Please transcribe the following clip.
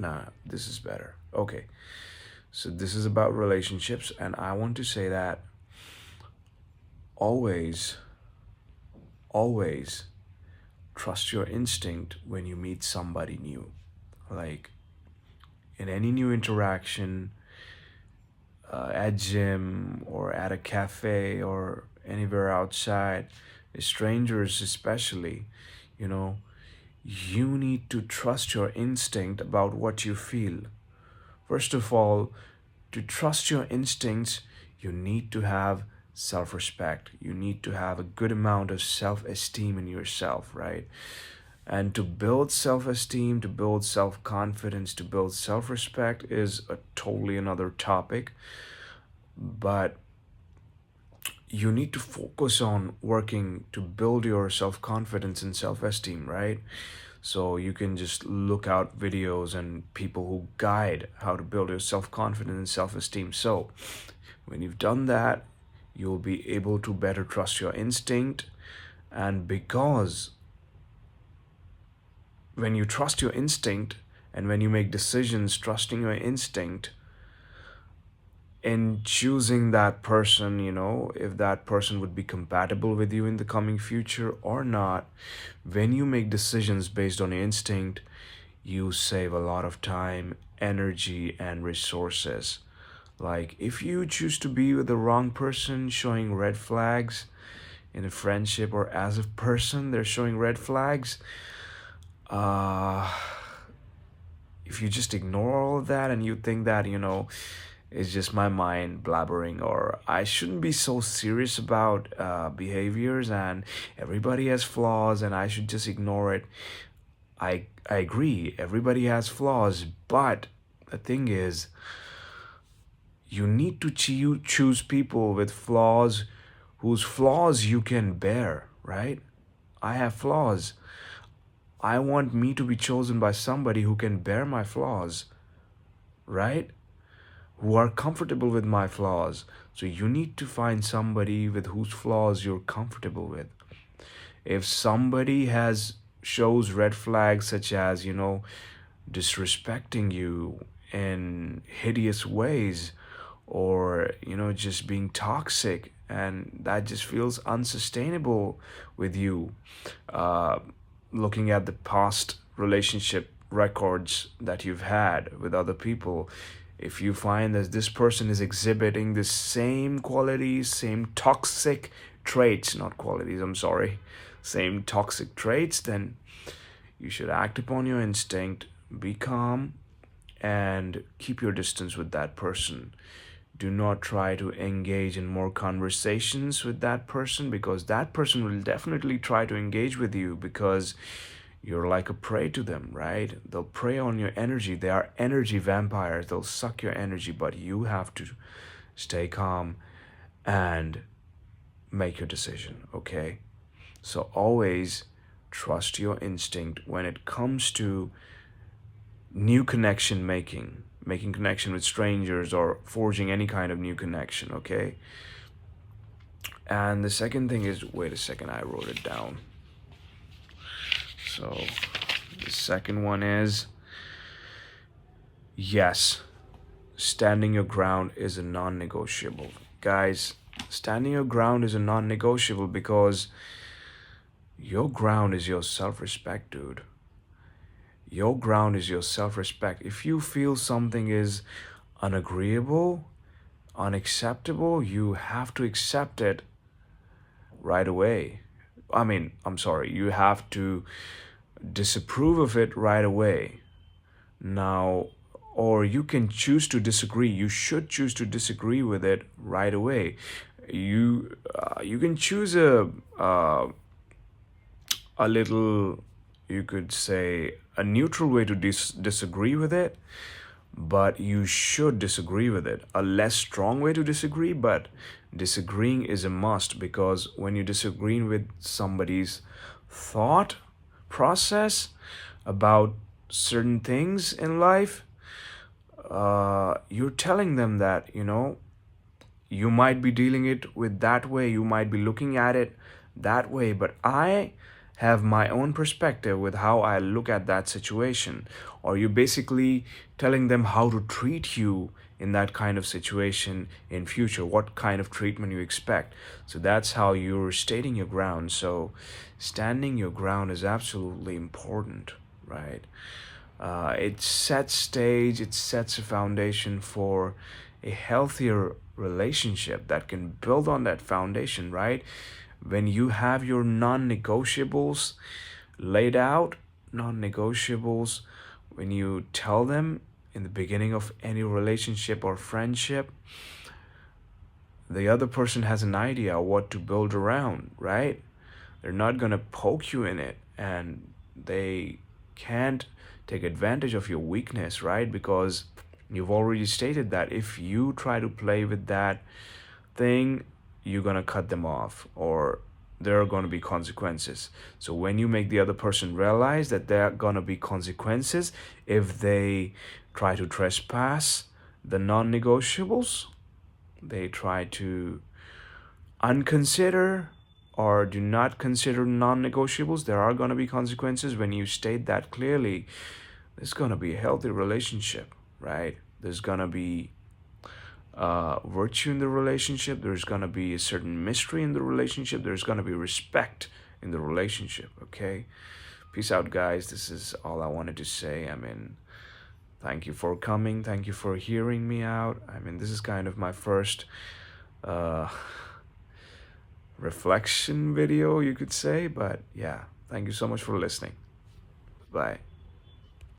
Nah, this is better. Okay. So this is about relationships, and I want to say that always, always trust your instinct when you meet somebody new. Like in any new interaction, at gym or at a cafe or anywhere outside, strangers especially, you know, you need to trust your instinct about what you feel. First of all, to trust your instincts, you need to have self respect. You need to have a good amount of self esteem in yourself, right? And to build self esteem, to build self confidence, to build self respect is a totally another topic. But you need to focus on working to build your self confidence and self esteem, right? So you can just look out videos and people who guide how to build your self confidence and self esteem. So when you've done that, you'll be able to better trust your instinct. And because when you trust your instinct and when you make decisions trusting your instinct, in choosing that person, if that person would be compatible with you in the coming future or not, when you make decisions based on your instinct, you save a lot of time, energy, and resources. Like, if you choose to be with the wrong person, showing red flags in a friendship, or as a person, they're showing red flags, uh, if you just ignore all of that and you think that, it's just my mind blabbering, or I shouldn't be so serious about behaviors and everybody has flaws and I should just ignore it. I agree, everybody has flaws, but the thing is, you need to choose people with flaws whose flaws you can bear, right? I have flaws. I want me to be chosen by somebody who can bear my flaws, right? Who are comfortable with my flaws. So you need to find somebody with whose flaws you're comfortable with. If somebody has shows red flags such as, disrespecting you in hideous ways, or just being toxic, and that just feels unsustainable with you, uh, looking at the past relationship records that you've had with other people, if you find that this person is exhibiting the same qualities, same toxic traits, not qualities, I'm sorry, same toxic traits, then you should act upon your instinct, be calm, and keep your distance with that person. Do not try to engage in more conversations with that person, because that person will definitely try to engage with you because you're like a prey to them, right? They'll prey on your energy. They are energy vampires. They'll suck your energy, but you have to stay calm and make your decision, okay? So always trust your instinct when it comes to new connection making connection with strangers, or forging any kind of new connection, okay? And the second thing is, wait a second, I wrote it down. So the second one is, yes, standing your ground is a non-negotiable. Guys, standing your ground is a non-negotiable, because your ground is your self-respect, dude. Your ground is your self-respect. If you feel something is unagreeable, unacceptable, you have to accept it right away. I'm sorry, you have to disapprove of it right away. Now, or you can choose to disagree. You should choose to disagree with it right away. You can choose a little, you could say, a neutral way to disagree with it, but you should disagree with it. A less strong way to disagree, but disagreeing is a must, because when you disagree with somebody's thought process about certain things in life, you're telling them that, you might be dealing it with that way, you might be looking at it that way, but I have my own perspective with how I look at that situation, or you basically telling them how to treat you in that kind of situation in future, what kind of treatment you expect. So that's how you're stating your ground. So standing your ground is absolutely important, right? It sets stage, it sets a foundation for a healthier relationship that can build on that foundation, right? When you have your non-negotiables laid out, non-negotiables, when you tell them in the beginning of any relationship or friendship, the other person has an idea what to build around, right? They're not going to poke you in it, and they can't take advantage of your weakness, right? Because you've already stated that if you try to play with that thing, you're going to cut them off, or there are going to be consequences. So when you make the other person realize that there are going to be consequences if they try to trespass the non-negotiables, they try to unconsider or do not consider non-negotiables, there are going to be consequences. When you state that clearly, there's going to be a healthy relationship, right? There's going to be virtue in the relationship. There's going to be a certain mystery in the relationship. There's going to be respect in the relationship. Okay, peace out, guys. This is all I wanted to say. I mean, thank you for coming, thank you for hearing me out. I mean, this is kind of my first uh reflection video, you could say. But yeah, thank you so much for listening. Bye.